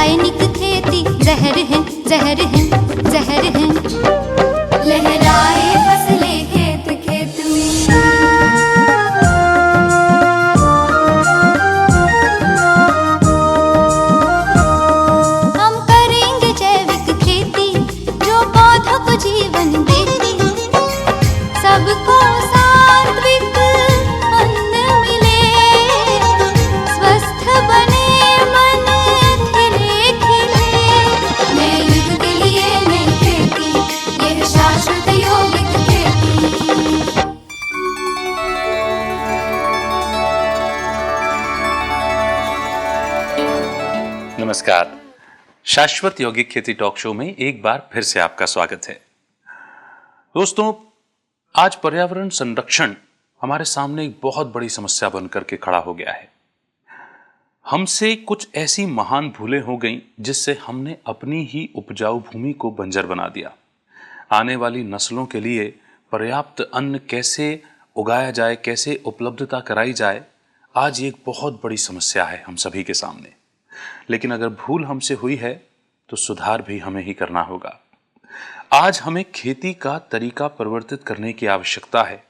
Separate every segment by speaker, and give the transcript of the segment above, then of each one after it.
Speaker 1: रासायनिक खेती जहर है, जहर है, जहर है। लहराए फसलें खेत खेत में। हम करेंगे जैविक खेती जो पौधों को जीवन देती, सबको सात्विक अन्न मिले, स्वस्थ बने मन खिले खिले। नए युग के लिए नई खेती, यह शाश्वत यौगिक खेती।
Speaker 2: नमस्कार, शाश्वत यौगिक खेती टॉक शो में एक बार फिर से आपका स्वागत है। दोस्तों, आज पर्यावरण संरक्षण हमारे सामने एक बहुत बड़ी समस्या बनकर के खड़ा हो गया है। हमसे कुछ ऐसी महान भूलें हो गईं जिससे हमने अपनी ही उपजाऊ भूमि को बंजर बना दिया। आने वाली नस्लों के लिए पर्याप्त अन्न कैसे उगाया जाए, कैसे उपलब्धता कराई जाए, आज ये एक बहुत बड़ी समस्या है हम सभी के सामने। लेकिन अगर भूल हमसे हुई है तो सुधार भी हमें ही करना होगा। आज हमें खेती का तरीका परिवर्तित करने की आवश्यकता है।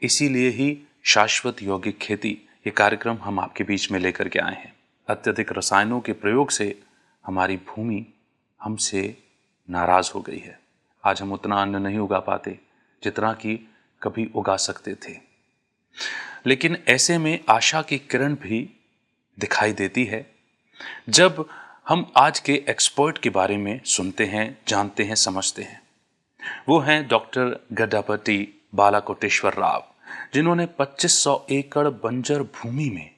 Speaker 2: इसीलिए ही शाश्वत यौगिक खेती ये कार्यक्रम हम आपके बीच में लेकर के आए हैं। अत्यधिक रसायनों के प्रयोग से हमारी भूमि हमसे नाराज हो गई है। आज हम उतना अन्न नहीं उगा पाते जितना कि कभी उगा सकते थे। लेकिन ऐसे में आशा की किरण भी दिखाई देती है जब हम आज के एक्सपर्ट के बारे में सुनते हैं, जानते हैं, समझते हैं। वो हैं डॉक्टर गड्डापति बालाकोटेश्वर राव, जिन्होंने 2500 एकड़ बंजर भूमि में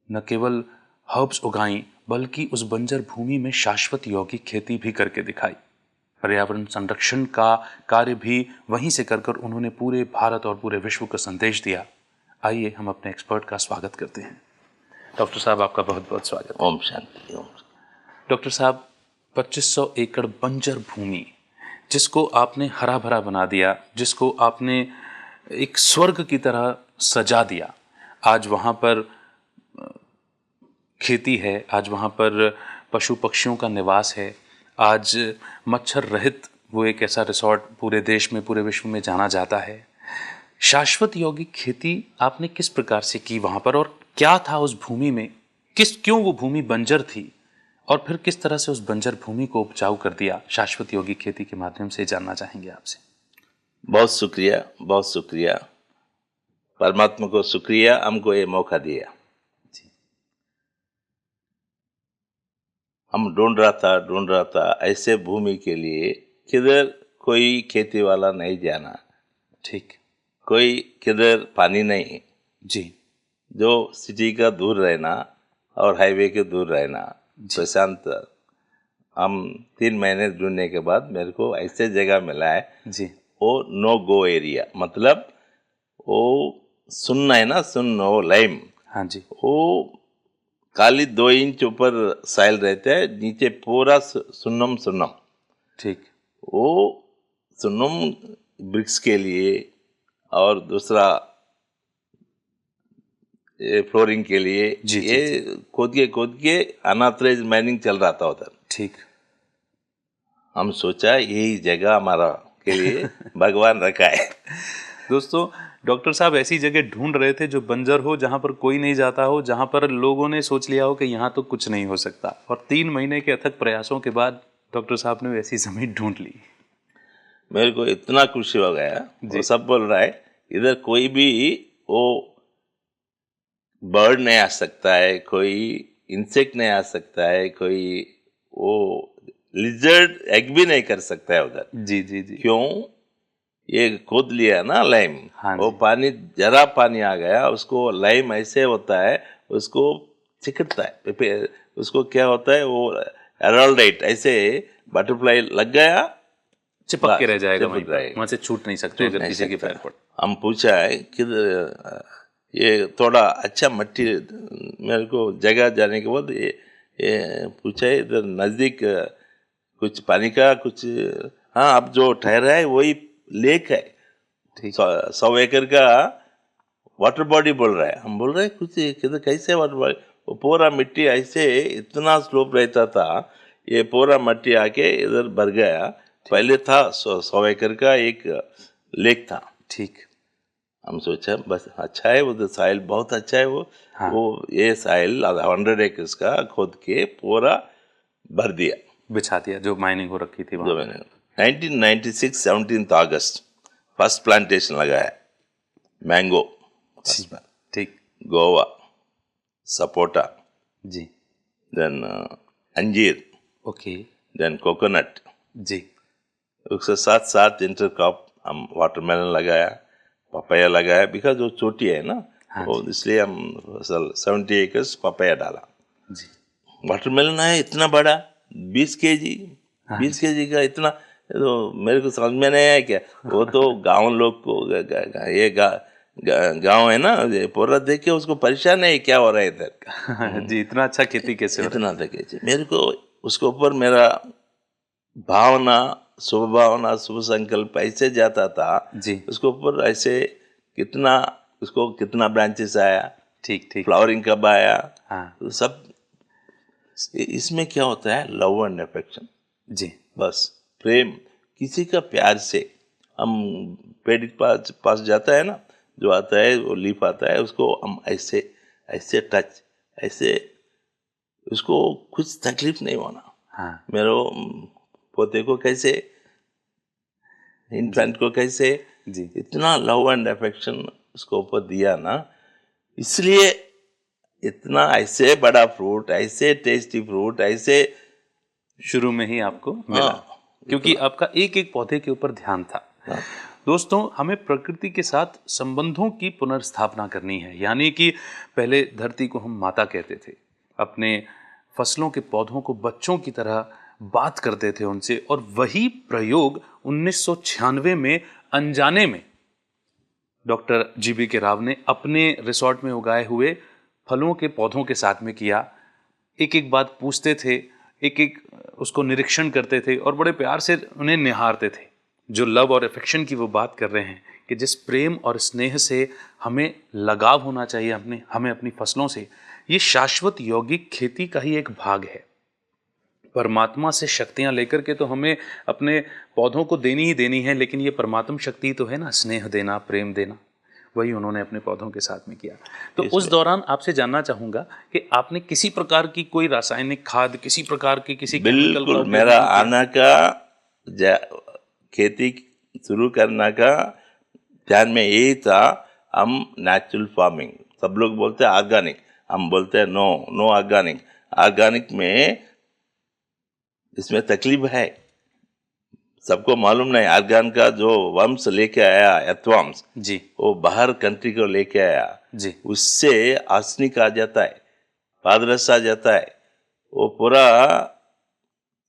Speaker 2: न केवल हर्ब्स उगाई बल्कि उस बंजर भूमि में शाश्वत यौगिक खेती भी करके दिखाई। पर्यावरण संरक्षण का कार्य भी वहीं से कर उन्होंने पूरे भारत और पूरे विश्व को संदेश दिया। आइए हम अपने एक्सपर्ट का स्वागत करते हैं। डॉक्टर साहब, आपका बहुत बहुत स्वागत।
Speaker 3: ओम शांति। ओम।
Speaker 2: डॉक्टर साहब, 2500 एकड़ बंजर भूमि जिसको आपने हरा भरा बना दिया, जिसको आपने एक स्वर्ग की तरह सजा दिया, आज वहाँ पर खेती है, आज वहाँ पर पशु पक्षियों का निवास है, आज मच्छर रहित वो एक ऐसा रिसोर्ट पूरे देश में, पूरे विश्व में जाना जाता है। शाश्वत यौगिक खेती आपने किस प्रकार से की वहाँ पर, और क्या था उस भूमि में, क्यों वो भूमि बंजर थी, और फिर किस तरह से उस बंजर भूमि को उपजाऊ कर दिया शाश्वत यौगिक खेती के माध्यम से, जानना चाहेंगे आपसे।
Speaker 3: बहुत शुक्रिया, बहुत शुक्रिया। परमात्मा को शुक्रिया, हमको ये मौका दिया। हम ढूंढ रहा था ऐसे भूमि के लिए किधर कोई खेती वाला नहीं जाना,
Speaker 2: ठीक,
Speaker 3: कोई किधर पानी नहीं
Speaker 2: जी,
Speaker 3: जो सिटी का दूर रहना और हाईवे के दूर रहना, प्रशांत। हम 3 महीने ढूंढने के बाद मेरे को ऐसे जगह मिला है
Speaker 2: जी,
Speaker 3: वो नो गो एरिया, मतलब वो सुनना है ना, सुनो लाइम।
Speaker 2: हाँ जी,
Speaker 3: वो खाली 2 इंच ऊपर साइल रहते हैं, नीचे पूरा सुन्नम सुन्नम।
Speaker 2: ठीक,
Speaker 3: वो सुन्नम ब्रिक्स के लिए और दूसरा ये फ्लोरिंग के लिए
Speaker 2: जी,
Speaker 3: ये खोद के अनऑथराइज्ड माइनिंग चल रहा था उधर।
Speaker 2: ठीक,
Speaker 3: हम सोचा यही जगह हमारा के लिए भगवान रखा है।
Speaker 2: दोस्तों, डॉक्टर साहब ऐसी जगह ढूंढ रहे थे जो बंजर हो, जहां पर कोई नहीं जाता हो, जहां पर लोगों ने सोच लिया हो कि यहाँ तो कुछ नहीं हो सकता, और 3 महीने के अथक प्रयासों के बाद डॉक्टर साहब ने वैसी जमीन ढूंढ ली।
Speaker 3: मेरे को इतना खुशी हो गया। वो सब बोल रहा है इधर कोई भी वो बर्ड नहीं आ सकता है, कोई इंसेक्ट नहीं आ सकता है, कोई वो लिजर्ड एग भी नहीं कर सकता है उधर।
Speaker 2: जी जी जी।
Speaker 3: क्यों? ये खोद लिया ना लाइम,
Speaker 2: हाँ
Speaker 3: वो पानी, जरा पानी आ गया, उसको लाइम ऐसे होता है, उसको चिकटता है, उसको क्या होता है, वो एरोल्डाइट ऐसे बटरफ्लाई लग गया,
Speaker 2: चिपक के रह जाएगा, वहां से छूट नहीं सकते अगर किसी के पैर पर।
Speaker 3: हम पूछा है कि ये थोड़ा अच्छा मट्टी, मेरे को जगह जाने के बाद ये पूछा है इधर नज़दीक कुछ पानी का कुछ, हाँ अब जो ठहरा है वही लेक है, 100 एकड़ का वाटर बॉडी बोल रहा है। हम बोल रहे हैं कुछ किधर कैसे वाटर बॉडी, वो पूरा मिट्टी ऐसे इतना स्लोप रहता था, ये पूरा मिट्टी आके इधर भर गया। पहले था 100 एकड़ का एक लेक था।
Speaker 2: ठीक।
Speaker 3: हम सोचा बस अच्छा है, वो तो साइल बहुत अच्छा है वो।
Speaker 2: हाँ।
Speaker 3: वो ये साइल 100 एकर्स का खोद के पूरा भर दिया।
Speaker 2: बिछा दिया जो माइनिंग हो रखी थी
Speaker 3: जो
Speaker 2: वहाँ।
Speaker 3: मैंने 1996 17 अगस्त फर्स्ट प्लांटेशन लगाया, मैंगो,
Speaker 2: ठीक।
Speaker 3: गोवा, सपोटा,
Speaker 2: जी।
Speaker 3: देन अंजीर,
Speaker 2: ओके।
Speaker 3: Then coconut.
Speaker 2: जी।
Speaker 3: उसके साथ साथ इंटरक्रॉप हम वाटरमेलन लगाया, पपाया लगाया, बिकॉज वो छोटी है ना,
Speaker 2: हाँ
Speaker 3: वो इसलिए हम फसल 70 एकर्स पपाया डाला।
Speaker 2: जी।
Speaker 3: वाटरमेलन है इतना बड़ा 20 केजी,
Speaker 2: हाँ
Speaker 3: 20 केजी का इतना, तो मेरे को समझ में नहीं आया क्या। वो तो गांव लोग को ये गांव है ना, ये पूरा देख के उसको परेशान है क्या हो रहा है इधर।
Speaker 2: जी, इतना अच्छा खेती कैसे हो रहा
Speaker 3: इतना था केजी, मेरे को उसके ऊपर मेरा भावना, शुभ भावना, शुभ संकल्प ऐसे जाता था।
Speaker 2: जी।
Speaker 3: उसके ऊपर ऐसे कितना, उसको कितना ब्रांचेस आया,
Speaker 2: ठीक ठीक।
Speaker 3: फ्लावरिंग कब आया,
Speaker 2: हाँ।
Speaker 3: तो सब इसमें क्या होता है, लव एंड अफेक्शन।
Speaker 2: जी।
Speaker 3: बस प्रेम, किसी का प्यार से। हम पेड़ के पास जाता है ना, जो आता है वो लीफ आता है, उसको हम ऐसे ऐसे टच, ऐसे उसको कुछ तकलीफ नहीं होना।
Speaker 2: हाँ।
Speaker 3: मेरे पोते को कैसे, इन्फेंट को कैसे,
Speaker 2: जी।
Speaker 3: इतना लव एंड अफेक्शन उसको ऊपर दिया ना, इसलिए इतना ऐसे बड़ा फ्रूट, ऐसे टेस्टी फ्रूट, ऐसे
Speaker 2: शुरू में ही आपको मिला, क्योंकि आपका एक एक पौधे के ऊपर ध्यान था। दोस्तों, हमें प्रकृति के साथ संबंधों की पुनर्स्थापना करनी है, यानी कि पहले धरती को हम माता कहते थे, अपने फसलों के पौधों को बच्चों की तरह बात करते थे उनसे, और वही प्रयोग 1996 में अनजाने में डॉक्टर जीबी के राव ने अपने रिसोर्ट में उगाए हुए फलों के पौधों के साथ में किया। एक एक बात पूछते थे, एक एक उसको निरीक्षण करते थे और बड़े प्यार से उन्हें निहारते थे। जो लव और अफेक्शन की वो बात कर रहे हैं कि जिस प्रेम और स्नेह से हमें लगाव होना चाहिए हमें अपनी फसलों से, ये शाश्वत यौगिक खेती का ही एक भाग है। परमात्मा से शक्तियां लेकर के तो हमें अपने पौधों को देनी ही देनी है, लेकिन ये परमात्म शक्ति तो है ना, स्नेह देना, प्रेम देना, वही उन्होंने अपने पौधों के साथ में किया। तो उस दौरान आपसे जानना चाहूंगा कि आपने किसी प्रकार की कोई रासायनिक खाद, किसी प्रकार की किसी केमिकल का
Speaker 3: बिल्कुल,
Speaker 2: उपयोग
Speaker 3: मेरा
Speaker 2: नहीं किया?
Speaker 3: आना का खेती शुरू करना का ध्यान में यही था, हम नेचुरल फार्मिंग, सब लोग बोलते हैं ऑर्गेनिक, हम बोलते हैं नो ऑर्गेनिक। ऑर्गेनिक में इसमें तकलीफ है, सबको मालूम नहीं। ऑर्गेनिक का जो वंश लेके आया, एर्थवॉर्म्स,
Speaker 2: जी
Speaker 3: वो बाहर कंट्री को लेके आया,
Speaker 2: जी
Speaker 3: उससे आर्सेनिक आ जाता है, पादरस आ जाता है, वो पूरा,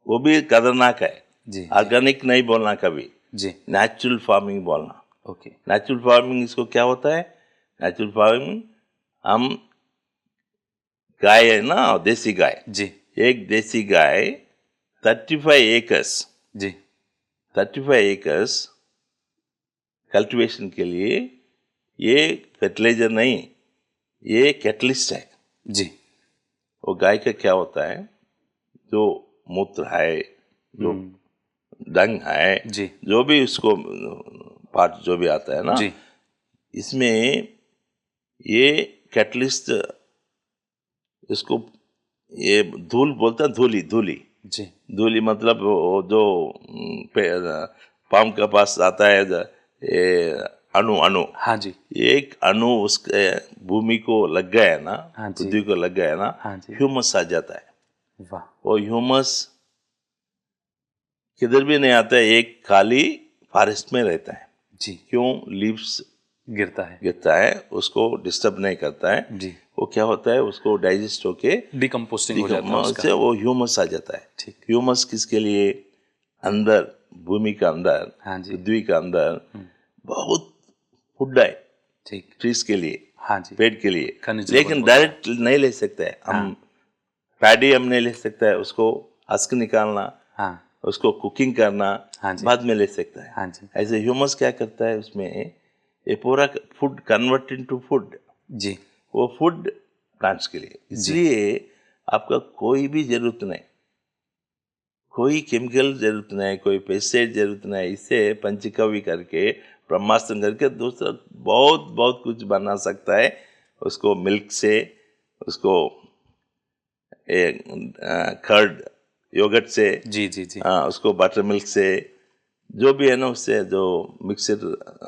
Speaker 3: वो भी खतरनाक है।
Speaker 2: जी
Speaker 3: ऑर्गेनिक नहीं बोलना कभी,
Speaker 2: जी।
Speaker 3: नेचुरल फार्मिंग बोलना।
Speaker 2: ओके।
Speaker 3: नेचुरल फार्मिंग इसको क्या होता है, नेचुरल फार्मिंग, हम गाय है ना, देसी गाय,
Speaker 2: जी
Speaker 3: एक देसी गाय 35 एकर्स,
Speaker 2: जी
Speaker 3: 35 एकर्स कल्टीवेशन के लिए, ये फर्टिलाइजर नहीं, ये कैटलिस्ट है।
Speaker 2: जी।
Speaker 3: वो गाय का क्या होता है, जो मूत्र है, जो डंग है,
Speaker 2: जी
Speaker 3: जो भी उसको पार्ट जो भी आता है ना,
Speaker 2: जी
Speaker 3: इसमें ये कैटलिस्ट, इसको ये धूल बोलते हैं, धूली
Speaker 2: जी
Speaker 3: मतलब वो जो पाम के पास आता है, ये अणु,
Speaker 2: हाँ जी
Speaker 3: एक अणु उसके भूमि को लग गया है ना,
Speaker 2: हाँ जी।
Speaker 3: पृथ्वी को लग गया है ना,
Speaker 2: हाँ जी।
Speaker 3: ह्यूमस आ जाता है।
Speaker 2: वाह।
Speaker 3: वो ह्यूमस किधर भी नहीं आता है, एक खाली फॉरेस्ट में रहता है।
Speaker 2: जी।
Speaker 3: क्यों, लीव्स
Speaker 2: गिरता है,
Speaker 3: उसको डिस्टर्ब नहीं करता है।
Speaker 2: जी।
Speaker 3: वो क्या होता है, उसको डाइजेस्ट होके
Speaker 2: डिकम्पोस्टिंग हो जाता है उसका।
Speaker 3: से वो ह्यूमस आ जाता है।
Speaker 2: ठीक।
Speaker 3: ह्यूमस किसके लिए, अंदर भूमि का अंदर,
Speaker 2: हाँ जी।
Speaker 3: पृथ्वी का अंदर बहुत फूड है,
Speaker 2: ठीक।
Speaker 3: ट्रीज के लिए,
Speaker 2: हाँ जी।
Speaker 3: पेड़ के लिए,
Speaker 2: खनिज
Speaker 3: लेकिन
Speaker 2: लवण
Speaker 3: डायरेक्ट नहीं ले सकते हैं हम।
Speaker 2: हाँ।
Speaker 3: पैडी हम नहीं ले सकता है, उसको हस्क निकालना,
Speaker 2: हाँ
Speaker 3: उसको कुकिंग करना,
Speaker 2: हाँ जी।
Speaker 3: बाद में ले सकता है।
Speaker 2: हाँ जी।
Speaker 3: ऐसे ह्यूमस क्या करता है, उसमें ये पूरा फूड कन्वर्ट इनटू फूड,
Speaker 2: जी
Speaker 3: वो फूड प्लांट्स के लिए। इसलिए आपका कोई भी जरूरत नहीं, कोई केमिकल जरूरत नहीं, कोई पेस्टिसाइड जरूरत नहीं। इससे पंचकव्य करके ब्रह्मास्त्र करके दूसरा बहुत बहुत कुछ बना सकता है। उसको मिल्क से, उसको कर्ड योगर्ट से,
Speaker 2: जी जी जी।
Speaker 3: उसको बटर मिल्क से, जो भी है ना उससे जो मिक्सर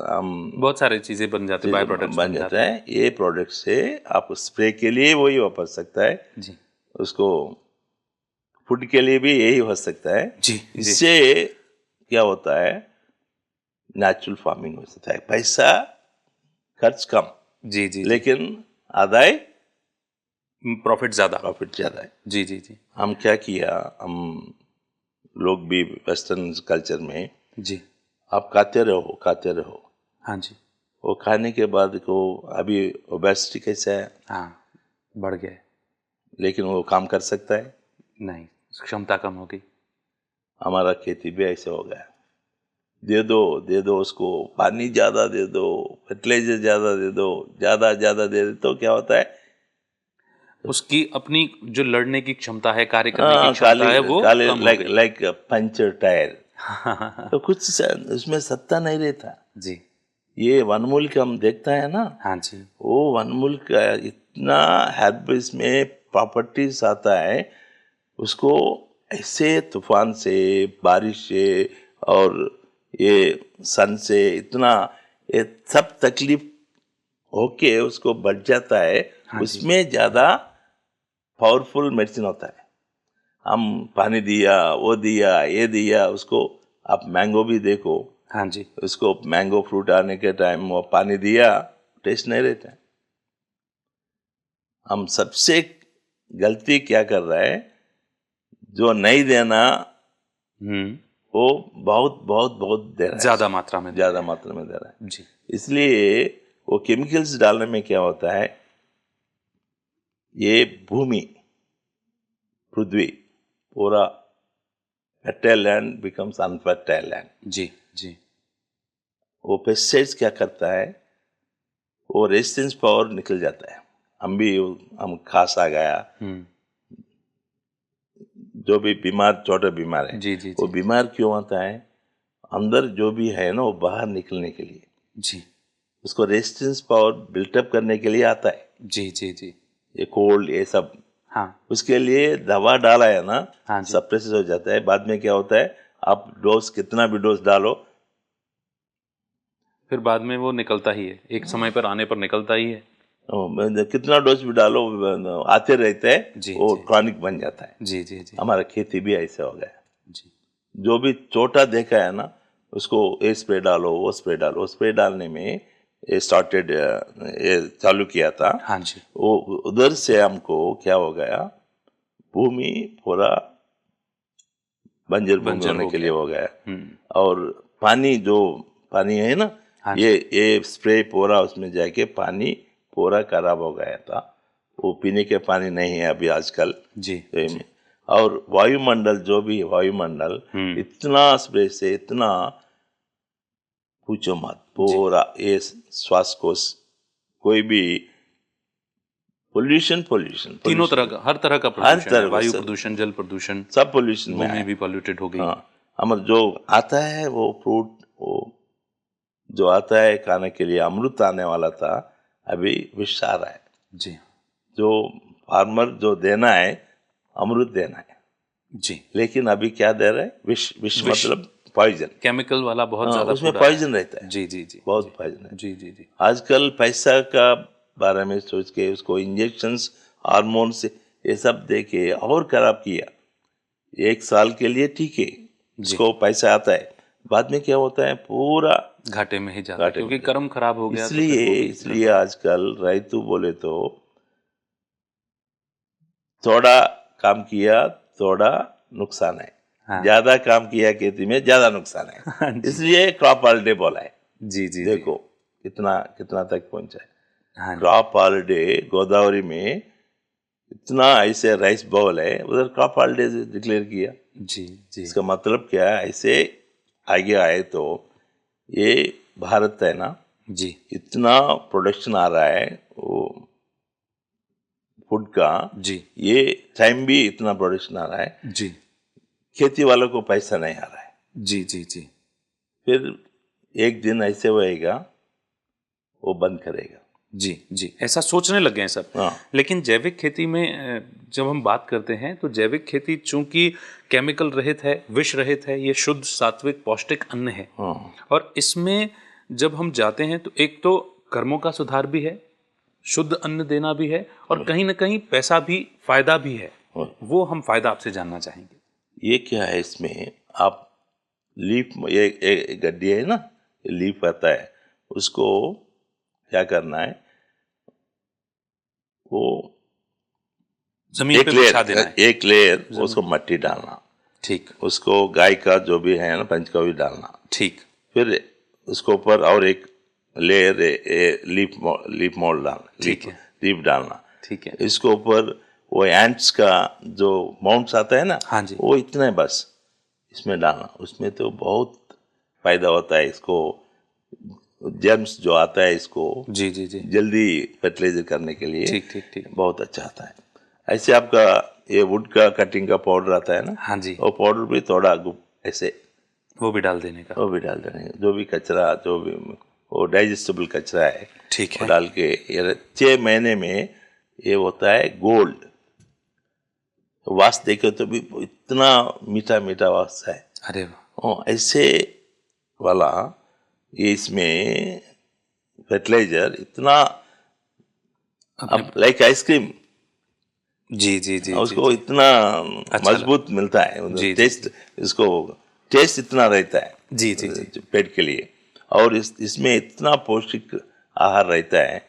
Speaker 3: हम
Speaker 2: बहुत सारी चीजें बन जाती, बाय प्रोडक्ट्स
Speaker 3: बन जाता है। ये प्रोडक्ट से आप स्प्रे के लिए वही वापर सकता है,
Speaker 2: जी
Speaker 3: उसको फूड के लिए भी यही हो सकता है।
Speaker 2: जी जी
Speaker 3: इससे क्या होता है, नेचुरल फार्मिंग हो सकता है। पैसा खर्च कम,
Speaker 2: जी जी,
Speaker 3: लेकिन आदाय
Speaker 2: प्रॉफिट ज्यादा।
Speaker 3: प्रॉफिट ज़्यादा है।
Speaker 2: जी जी जी
Speaker 3: हम क्या किया, हम लोग भी वेस्टर्न कल्चर में
Speaker 2: जी।
Speaker 3: आप खाते रहो,
Speaker 2: हाँ जी।
Speaker 3: वो खाने के बाद को अभी ओबेसिटी कैसा है,
Speaker 2: हाँ, बढ़ गया है।
Speaker 3: लेकिन वो काम कर सकता है।
Speaker 2: नहीं, क्षमता कम हो गई।
Speaker 3: हमारा खेती भी ऐसे हो गया, दे दो उसको, पानी ज़्यादा दे दो, फर्टिलाइजर ज़्यादा दे दो, ज़्यादा दे दो, तो क्या होता है,
Speaker 2: उसकी अपनी जो लड़ने की क्षमता है, कार्य करने की क्षमता है, वो
Speaker 3: काले
Speaker 2: कम हो गई।
Speaker 3: Like puncture tyre. तो कुछ उसमें सत्ता नहीं रहता।
Speaker 2: जी
Speaker 3: ये वनमूलिक हम देखता है ना,
Speaker 2: हाँ जी।
Speaker 3: वो वनमूलिक का इतना हैबिट्स में प्रॉपर्टीज आता है, उसको ऐसे तूफान से, बारिश से और ये सन से इतना ये सब तकलीफ होके उसको बढ़ जाता है।
Speaker 2: हाँ जी।
Speaker 3: उसमें ज़्यादा पावरफुल मेडिसिन होता है। हम पानी दिया, वो दिया, ये दिया उसको। आप मैंगो भी देखो,
Speaker 2: हाँ जी।
Speaker 3: उसको मैंगो फ्रूट आने के टाइम वो पानी दिया, टेस्ट नहीं रहता है। हम सबसे गलती क्या कर रहा है, जो नहीं देना वो बहुत बहुत बहुत दे रहा है,
Speaker 2: ज्यादा मात्रा में
Speaker 3: ज़्यादा मात्रा में दे रहा है।
Speaker 2: जी
Speaker 3: इसलिए वो केमिकल्स डालने में क्या होता है, ये भूमि, पृथ्वी, पूरा fertile land becomes unfertile land.
Speaker 2: जी जी
Speaker 3: वो पेस्टिसाइड्स क्या करता है, वो रेजिस्टेंस पावर निकल जाता है। हम खास आ गया, जो भी बीमार, छोटा बीमार है,
Speaker 2: जी जी
Speaker 3: वो
Speaker 2: जी
Speaker 3: बीमार क्यों आता है, अंदर जो भी है ना वो बाहर निकलने के लिए,
Speaker 2: जी
Speaker 3: उसको रेजिस्टेंस पावर बिल्टअप करने के लिए आता है।
Speaker 2: जी जी जी।
Speaker 3: ये कोल्ड ये सब,
Speaker 2: हाँ
Speaker 3: उसके लिए दवा डाला है ना,
Speaker 2: हाँ जी।
Speaker 3: सप्रेस हो जाता है। बाद में क्या होता है, आप डोज कितना भी डोज डालो,
Speaker 2: फिर बाद में वो निकलता ही है, एक समय पर आने पर निकलता ही है।
Speaker 3: कितना डोज भी डालो आते रहते हैं,
Speaker 2: जी,
Speaker 3: वो
Speaker 2: जी।
Speaker 3: क्रॉनिक बन जाता है।
Speaker 2: जी जी जी
Speaker 3: हमारा खेती भी ऐसे हो गया।
Speaker 2: जी
Speaker 3: जो भी छोटा देखा है ना, उसको ये स्प्रे डालो, वो स्प्रे डालो। स्प्रे डालने में ये स्टार्टेड, ये चालू किया था।
Speaker 2: हाँ जी।
Speaker 3: वो उधर से हमको क्या हो गया, भूमि पूरा बंजर भूमि
Speaker 2: बंजर
Speaker 3: होने
Speaker 2: हो
Speaker 3: के लिए
Speaker 2: गया।
Speaker 3: हो गया। और पानी है ना,
Speaker 2: हाँ
Speaker 3: ये स्प्रे पूरा उसमें जाके पानी पूरा खराब हो गया था। वो पीने के पानी नहीं है अभी आजकल।
Speaker 2: जी
Speaker 3: में और वायुमंडल, जो भी वायुमंडल, इतना स्प्रे से इतना पूछो मत, पूरा ये श्वासकोश, कोई भी पोल्यूशन
Speaker 2: तीनों तरह का, हर तरह का प्रदूषण है, वायु प्रदूषण, जल प्रदूषण,
Speaker 3: सब पोल्यूशन में
Speaker 2: भूमि भी पॉल्यूटेड हो गई।
Speaker 3: हाँ, हमारा जो आता है वो फ्रूट, वो जो आता है खाने के लिए, अमृत आने वाला था, अभी विष आ रहा है।
Speaker 2: जी
Speaker 3: जो फार्मर जो देना है, अमृत देना है,
Speaker 2: जी,
Speaker 3: लेकिन अभी क्या दे रहा है, विष मतलब पॉइजन,
Speaker 2: केमिकल वाला बहुत ज्यादा
Speaker 3: उसमें
Speaker 2: पूरा है।
Speaker 3: पॉइजन रहता है।
Speaker 2: जी जी जी,
Speaker 3: बहुत पॉइजन है।
Speaker 2: जी जी जी
Speaker 3: आजकल पैसा का बारे में सोच के उसको इंजेक्शंस, हार्मोन्स, ये सब दे के और खराब किया। 1 साल के लिए ठीक है, उसको पैसा आता है, बाद में क्या होता है, पूरा
Speaker 2: घाटे में ही जाता है, क्योंकि कर्म खराब हो गया।
Speaker 3: इसलिए आजकल रैतु बोले तो थोड़ा काम किया, थोड़ा नुकसान है।
Speaker 2: हाँ।
Speaker 3: ज्यादा काम किया खेती में, ज्यादा नुकसान है।
Speaker 2: हाँ जी।
Speaker 3: इसलिए क्रॉप हॉलिडे बोला है।
Speaker 2: जी जी
Speaker 3: देखो कितना कितना तक पहुंचा है।
Speaker 2: हाँ जी।
Speaker 3: क्रॉप हॉलिडे गोदावरी में इतना ऐसे राइस बाउल है, उधर क्रॉप हॉलिडे डिक्लेयर किया।
Speaker 2: जी जी
Speaker 3: इसका मतलब क्या है, ऐसे आगे आए तो ये भारत है ना,
Speaker 2: जी
Speaker 3: इतना प्रोडक्शन आ रहा है, वो फूड का
Speaker 2: जी
Speaker 3: ये टाइम भी इतना प्रोडक्शन आ रहा है,
Speaker 2: जी
Speaker 3: खेती वालों को पैसा नहीं आ रहा है।
Speaker 2: जी जी जी
Speaker 3: फिर एक दिन ऐसे होएगा, वो बंद करेगा।
Speaker 2: जी जी, ऐसा सोचने लग गए हैं सब।
Speaker 3: हाँ।
Speaker 2: लेकिन जैविक खेती में जब हम बात करते हैं तो जैविक खेती चूंकि केमिकल रहित है, विष रहित है, ये शुद्ध सात्विक पौष्टिक अन्न है।
Speaker 3: हाँ।
Speaker 2: और इसमें जब हम जाते हैं तो एक तो कर्मों का सुधार भी है, शुद्ध अन्न देना भी है, और कहीं ना कहीं पैसा भी, फायदा भी है। वो हम फायदा आपसे जानना चाहेंगे।
Speaker 3: ये क्या है इसमें, आप लीफ, ये गड्डी है ना, ये लीफ आता है, उसको क्या करना है, वो
Speaker 2: जमीन पे बिछा देना है।
Speaker 3: एक लेयर उसको मट्टी डालना,
Speaker 2: ठीक
Speaker 3: उसको गाय का जो भी है ना पंचकवी डालना,
Speaker 2: ठीक
Speaker 3: फिर उसके ऊपर और एक लेयर लीफ मोल्ड डालना,
Speaker 2: ठीक है।
Speaker 3: लीफ डालना,
Speaker 2: ठीक है।
Speaker 3: इसके ऊपर वो एंट्स का जो माउंट्स आता है ना,
Speaker 2: हाँ जी।
Speaker 3: वो इतना है बस इसमें डालना। उसमें तो बहुत फायदा होता है, इसको जर्म्स जो आता है इसको
Speaker 2: जी जी जी,
Speaker 3: जल्दी फर्टिलाइजर करने के लिए
Speaker 2: ठीक ठीक ठीक।
Speaker 3: बहुत अच्छा आता है। ऐसे आपका ये वुड का कटिंग का पाउडर आता है ना,
Speaker 2: हाँ जी,
Speaker 3: वो पाउडर भी थोड़ा ऐसे
Speaker 2: वो भी डाल देने का।
Speaker 3: वो भी डाल देने, जो भी कचरा, जो भी वो डाइजेस्टेबल कचरा है,
Speaker 2: ठीक
Speaker 3: वो
Speaker 2: है।
Speaker 3: डाल के ये 6 महीने में ये होता है गोल्ड। वास देखे तो भी इतना मीठा मीठा वास है।
Speaker 2: अरे वाह,
Speaker 3: ऐसे वाला ये इसमें फर्टिलाइजर इतना अब लाइक आइसक्रीम,
Speaker 2: जी जी जी
Speaker 3: उसको
Speaker 2: जी,
Speaker 3: इतना
Speaker 2: अच्छा
Speaker 3: मजबूत मिलता है,
Speaker 2: जी,
Speaker 3: टेस्ट, इसको टेस्ट इतना रहता है
Speaker 2: जी जी जी,
Speaker 3: पेट के लिए। और इसमें इतना पौष्टिक आहार रहता है,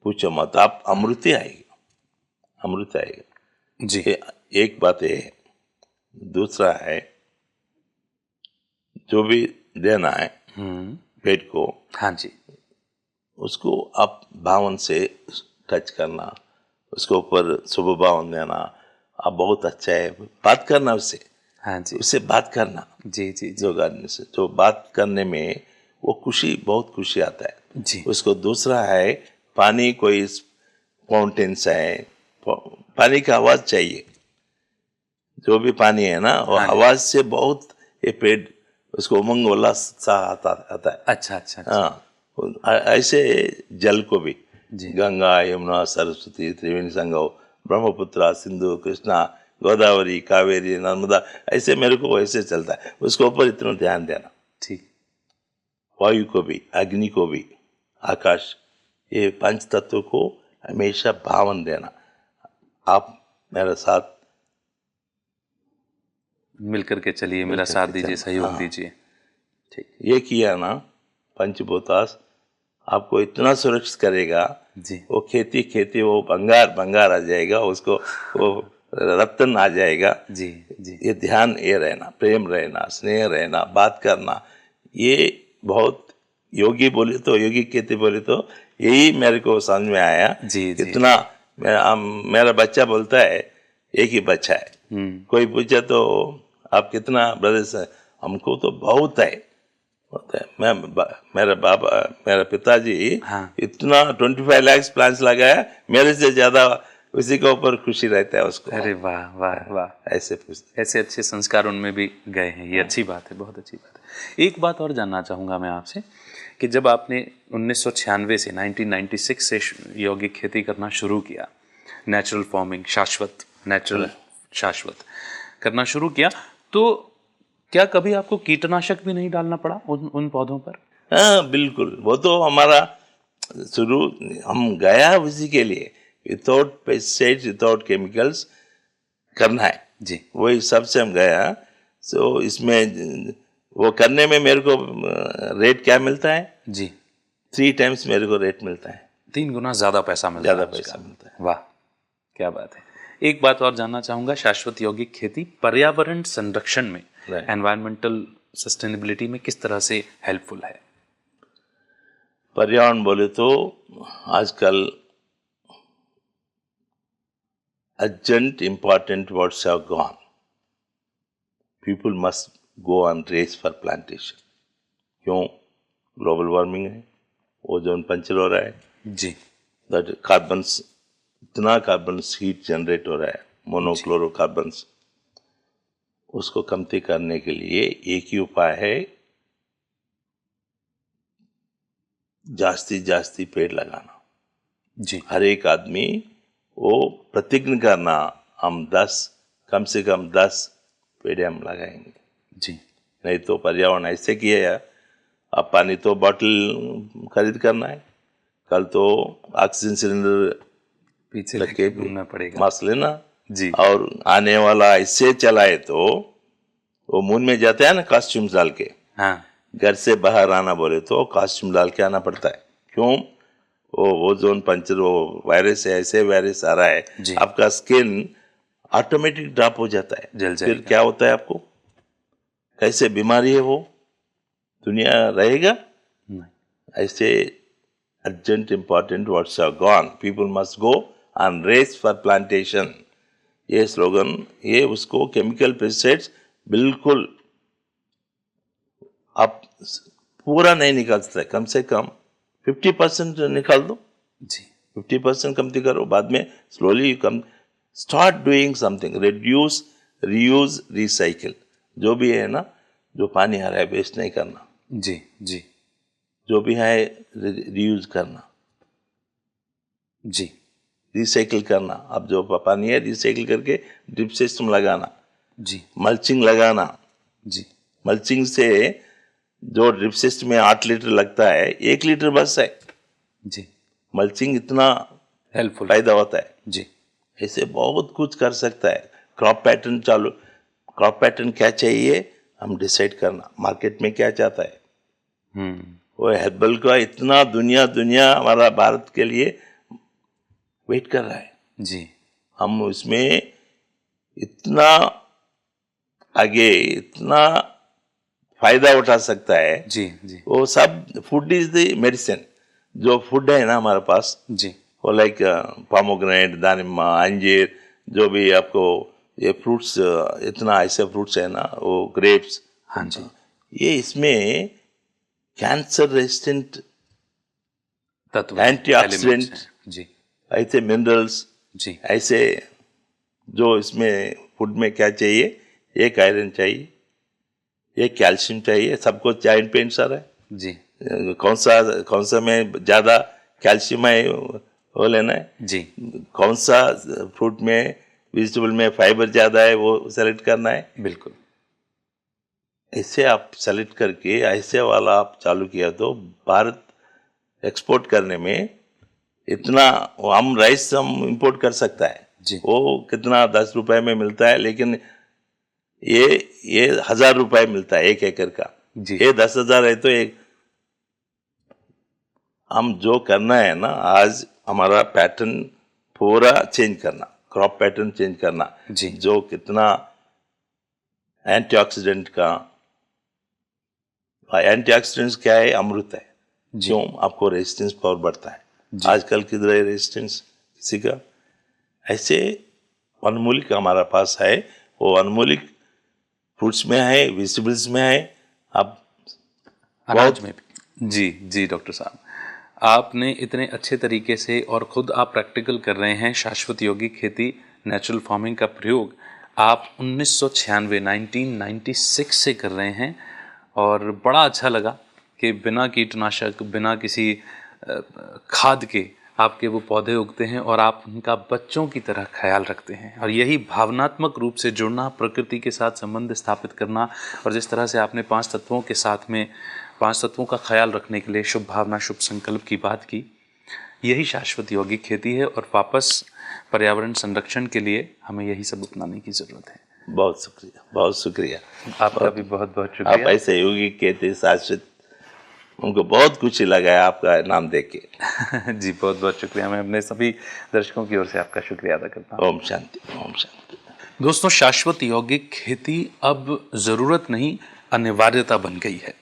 Speaker 3: पूछो मत, आप अमृत आएगा, अमृत आएगा
Speaker 2: जी।
Speaker 3: एक बात है। दूसरा है, जो भी देना है पेट को,
Speaker 2: हाँ जी,
Speaker 3: उसको आप भावन से टच करना, उसके ऊपर शुभ भावन देना, आप बहुत अच्छा है, बात करना उससे,
Speaker 2: हाँ जी,
Speaker 3: उससे बात करना,
Speaker 2: जी जी जी
Speaker 3: जो गाने से, जो बात करने में वो खुशी, बहुत खुशी आता है
Speaker 2: जी,
Speaker 3: उसको। दूसरा है, पानी कोई फाउंटेन्स है, पानी का आवाज चाहिए, जो भी पानी है ना, वो
Speaker 2: हाँ जी।
Speaker 3: आवाज से बहुत ये पेट उसको उमंग उल्लास सा आता है।
Speaker 2: अच्छा अच्छा अच्छा,
Speaker 3: हाँ, ऐसे जल को भी
Speaker 2: जी।
Speaker 3: गंगा, यमुना, सरस्वती, त्रिवेणी संगम, ब्रह्मपुत्र, सिंधु, कृष्णा, गोदावरी, कावेरी, नर्मदा, ऐसे मेरे को ऐसे चलता है, उसके ऊपर इतना ध्यान देना।
Speaker 2: ठीक,
Speaker 3: वायु को भी, अग्नि को भी, आकाश, ये पंच तत्व को हमेशा भावन देना। आप मेरे साथ
Speaker 2: मिलकर के चलिए, मेरा
Speaker 3: मिलकर
Speaker 2: साथ
Speaker 3: के
Speaker 2: दीजिए,
Speaker 3: चलना,
Speaker 2: सहयोग
Speaker 3: हाँ।
Speaker 2: दीजिए। ठीक,
Speaker 3: ये किया ना, पंचभूतास आपको इतना सुरक्षित करेगा,
Speaker 2: जी
Speaker 3: वो खेती खेती वो भंगार भंगार आ जाएगा, उसको वो रत्न आ जाएगा।
Speaker 2: जी जी,
Speaker 3: ये ध्यान, ये रहना, प्रेम रहना, स्नेह रहना, बात करना, ये बहुत योगी बोले तो, योगी खेती बोले तो यही मेरे को समझ में आया।
Speaker 2: जी जी,
Speaker 3: इतना मेरा बच्चा बोलता है, एक ही बच्चा है, कोई पूछे तो आप कितना ब्रदर्स है, हमको तो बहुत है, होता है। मेरा पिताजी
Speaker 2: हाँ।
Speaker 3: इतना 25 लाख प्लांट्स लगाया, मेरे से ज्यादा उसी के ऊपर खुशी रहता है उसको।
Speaker 2: अरे वाह वाह वाह,
Speaker 3: ऐसे पूछते,
Speaker 2: ऐसे अच्छे संस्कार उनमें भी गए हैं, ये अच्छी बात है, बहुत अच्छी बात है। एक बात और जानना चाहूँगा मैं आपसे कि जब आपने 1996 से 1996 से यौगिक खेती करना शुरू किया, नेचुरल फार्मिंग, शाश्वत, नेचुरल शाश्वत करना शुरू किया, तो क्या कभी आपको कीटनाशक भी नहीं डालना पड़ा उन पौधों पर?
Speaker 3: हाँ बिल्कुल, वो तो हमारा शुरू, हम गया उसी के लिए, विदाउट पेस्टिसाइड्स, विदाउट केमिकल्स करना है
Speaker 2: जी,
Speaker 3: वही सबसे हम गया। सो इसमें वो करने में मेरे को रेट क्या मिलता है,
Speaker 2: जी,
Speaker 3: 3 टाइम्स मेरे को रेट मिलता है,
Speaker 2: 3 गुना ज़्यादा पैसा मिलता है
Speaker 3: ज़्यादा
Speaker 2: उसका।
Speaker 3: पैसा मिलता है।
Speaker 2: वाह, क्या बात है। एक बात और जानना चाहूँगा, शाश्वत यौगिक खेती पर्यावरण संरक्षण में, एनवायरमेंटल सस्टेनेबिलिटी में किस तरह से हेल्पफुल है?
Speaker 3: पर्यावरण बोले तो आजकल urgent important words have gone. People must go on race for plantation. क्यों? ग्लोबल वार्मिंग है, ओजोन पंचर हो रहा है,
Speaker 2: जी,
Speaker 3: दैट कार्बन्स इतना कार्बन हीट जनरेट हो रहा है, मोनोक्लोरोकार्बन्स, उसको कमती करने के लिए एक ही उपाय है, जास्ती पेड़ लगाना।
Speaker 2: जी
Speaker 3: हर एक आदमी वो प्रतिज्ञा करना, हम 10 कम से कम 10 पेड़ हम लगाएंगे।
Speaker 2: जी
Speaker 3: नहीं तो पर्यावरण ऐसे किया है, अब पानी तो बॉटल खरीद करना है, कल तो ऑक्सीजन सिलेंडर
Speaker 2: पीछे
Speaker 3: लग
Speaker 2: लेके
Speaker 3: के
Speaker 2: घूमना पड़ेगा।
Speaker 3: मास्क लेना।
Speaker 2: जी
Speaker 3: और आने वाला ऐसे चलाए तो वो मून में जाता है ना कॉस्ट्यूम्स डाल के,
Speaker 2: हाँ
Speaker 3: घर से बाहर आना बोले तो कॉस्ट्यूम डाल के आना पड़ता है। क्यों? वो ओजोन पंचर, वो वायरस है, ऐसे वायरस आ रहा
Speaker 2: जी।
Speaker 3: है, आपका स्किन ऑटोमेटिक ड्रॉप हो जाता है।
Speaker 2: जल
Speaker 3: फिर
Speaker 2: जाएगा।
Speaker 3: क्या होता है आपको? कैसे बीमारी है वो? दुनिया रहेगा
Speaker 2: नहीं।
Speaker 3: ऐसे। Urgent important words are gone, people must go on race for plantation. ये स्लोगन, ये उसको केमिकल पेस्टिसाइड्स बिल्कुल आप पूरा नहीं निकाल सकते, कम से कम 50% निकाल दो,
Speaker 2: जी
Speaker 3: 50% कमती करो, बाद में स्लोली कम। Start doing something, reduce, reuse, recycle. जो भी है ना, जो पानी आ रहा है वेस्ट नहीं करना,
Speaker 2: जी जी
Speaker 3: जो भी है रीयूज करना,
Speaker 2: जी
Speaker 3: रिसाइकिल करना। अब जो पानी है रिसाइकिल करके ड्रिप सिस्टम लगाना,
Speaker 2: जी
Speaker 3: मल्चिंग लगाना।
Speaker 2: जी
Speaker 3: मल्चिंग से जो ड्रिप सिस्टम में 8 लीटर लगता है, 1 लीटर बस है।
Speaker 2: जी
Speaker 3: मल्चिंग इतना
Speaker 2: हेल्पफुल।
Speaker 3: फायदा होता है।
Speaker 2: जी
Speaker 3: ऐसे बहुत कुछ कर सकता है। क्रॉप पैटर्न चालू, क्रॉप पैटर्न क्या चाहिए हम डिसाइड करना, मार्केट में क्या चाहता है। वो हर्बल का इतना दुनिया हमारा भारत के लिए वेट कर रहा है।
Speaker 2: जी
Speaker 3: हम उसमें इतना आगे, इतना फायदा उठा सकता है।
Speaker 2: जी जी
Speaker 3: वो सब फूड इज द मेडिसिन। जो फूड है ना हमारे पास,
Speaker 2: जी
Speaker 3: वो लाइक पोमोग्रेनेट, दानिम्मा, अंजीर, जो भी आपको ये फ्रूट्स, इतना ऐसे फ्रूट्स है ना, वो ग्रेप्स,
Speaker 2: हाँ जी
Speaker 3: ये इसमें कैंसर रेजिस्टेंट
Speaker 2: तत्व
Speaker 3: एंटीऑक्सीडेंट,
Speaker 2: elements हैं। जी
Speaker 3: ऐसे मिनरल्स,
Speaker 2: जी
Speaker 3: ऐसे जो इसमें फूड में क्या चाहिए, एक आयरन चाहिए, एक कैल्शियम चाहिए। सबको जॉइंट पेन आ रहा है,
Speaker 2: जी
Speaker 3: कौन सा में ज़्यादा कैल्शियम है वो लेना है,
Speaker 2: जी
Speaker 3: कौन सा फ्रूट में, वेजिटेबल में फाइबर ज़्यादा है वो सेलेक्ट करना है।
Speaker 2: बिल्कुल।
Speaker 3: ऐसे आप सेलेक्ट करके ऐसे वाला आप चालू किया तो भारत एक्सपोर्ट करने में इतना, हम राइस हम इंपोर्ट कर सकता है।
Speaker 2: जी
Speaker 3: वो कितना 10 रुपए में मिलता है, लेकिन ये 1000 रुपए मिलता है 1 एकड़ का।
Speaker 2: जी
Speaker 3: ये 10,000 है तो एक, हम जो करना है ना, आज हमारा पैटर्न पूरा चेंज करना, क्रॉप पैटर्न चेंज करना।
Speaker 2: जी
Speaker 3: जो कितना एंटीऑक्सीडेंट का, एंटीऑक्सीडेंट्स क्या है, अमृत है।
Speaker 2: जी
Speaker 3: क्यों? आपको रेजिस्टेंस पावर बढ़ता है।
Speaker 2: जी।
Speaker 3: आजकल किधर है रेजिस्टेंस किसी का? ऐसे वनमूलिक हमारा पास है, वो वनमूलिक फ्रूट्स में है, वेजिटेबल्स में है। आप
Speaker 2: अनाज में भी। जी जी डॉक्टर साहब, आपने इतने अच्छे तरीके से और खुद आप प्रैक्टिकल कर रहे हैं शाश्वत यौगिक खेती, नेचुरल फार्मिंग का प्रयोग आप 1996 से कर रहे हैं। और बड़ा अच्छा लगा कि बिना कीटनाशक, बिना किसी खाद के आपके वो पौधे उगते हैं और आप उनका बच्चों की तरह ख्याल रखते हैं। और यही भावनात्मक रूप से जुड़ना, प्रकृति के साथ संबंध स्थापित करना, और जिस तरह से आपने 5 तत्वों के साथ में 5 तत्वों का ख्याल रखने के लिए शुभ भावना, शुभ संकल्प की बात की, यही शाश्वत यौगिक खेती है। और वापस पर्यावरण संरक्षण के लिए हमें यही सब अपनाने की ज़रूरत है।
Speaker 3: बहुत शुक्रिया, बहुत शुक्रिया।
Speaker 2: आपका भी बहुत बहुत
Speaker 3: आप
Speaker 2: शुक्रिया।
Speaker 3: ऐसे यौगिक कहते शाश्वत, उनको बहुत खुशी लगा है आपका नाम देख के।
Speaker 2: जी बहुत बहुत शुक्रिया। मैं अपने सभी दर्शकों की ओर से आपका शुक्रिया अदा करता हूँ।
Speaker 3: ओम शांति, ओम शांति।
Speaker 2: दोस्तों, शाश्वत यौगिक खेती अब ज़रूरत नहीं, अनिवार्यता बन गई है,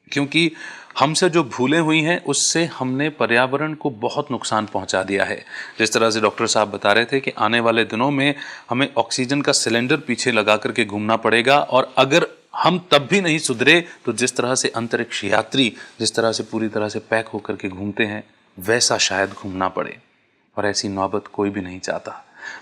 Speaker 2: क्योंकि हमसे जो भूलें हुई हैं उससे हमने पर्यावरण को बहुत नुकसान पहुंचा दिया है। जिस तरह से डॉक्टर साहब बता रहे थे कि आने वाले दिनों में हमें ऑक्सीजन का सिलेंडर पीछे लगा करके घूमना पड़ेगा, और अगर हम तब भी नहीं सुधरे तो जिस तरह से अंतरिक्ष यात्री जिस तरह से पूरी तरह से पैक होकर के घूमते हैं, वैसा शायद घूमना पड़े। और ऐसी नौबत कोई भी नहीं चाहता।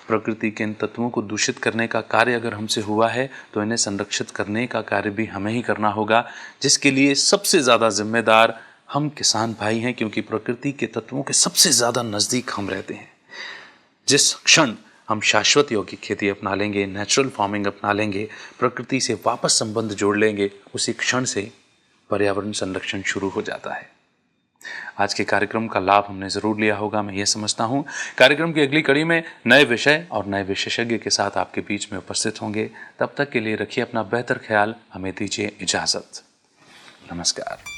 Speaker 2: प्रकृति के इन तत्वों को दूषित करने का कार्य अगर हमसे हुआ है तो इन्हें संरक्षित करने का कार्य भी हमें ही करना होगा, जिसके लिए सबसे ज़्यादा जिम्मेदार हम किसान भाई हैं, क्योंकि प्रकृति के तत्वों के सबसे ज़्यादा नज़दीक हम रहते हैं। जिस क्षण हम शाश्वत यौगिक खेती अपना लेंगे, नेचुरल फार्मिंग अपना लेंगे, प्रकृति से वापस संबंध जोड़ लेंगे, उसी क्षण से पर्यावरण संरक्षण शुरू हो जाता है। आज के कार्यक्रम का लाभ हमने ज़रूर लिया होगा, मैं ये समझता हूँ। कार्यक्रम की अगली कड़ी में नए विषय और नए विशेषज्ञ के साथ आपके बीच में उपस्थित होंगे। तब तक के लिए रखिए अपना बेहतर ख्याल। हमें दीजिए इजाज़त। नमस्कार।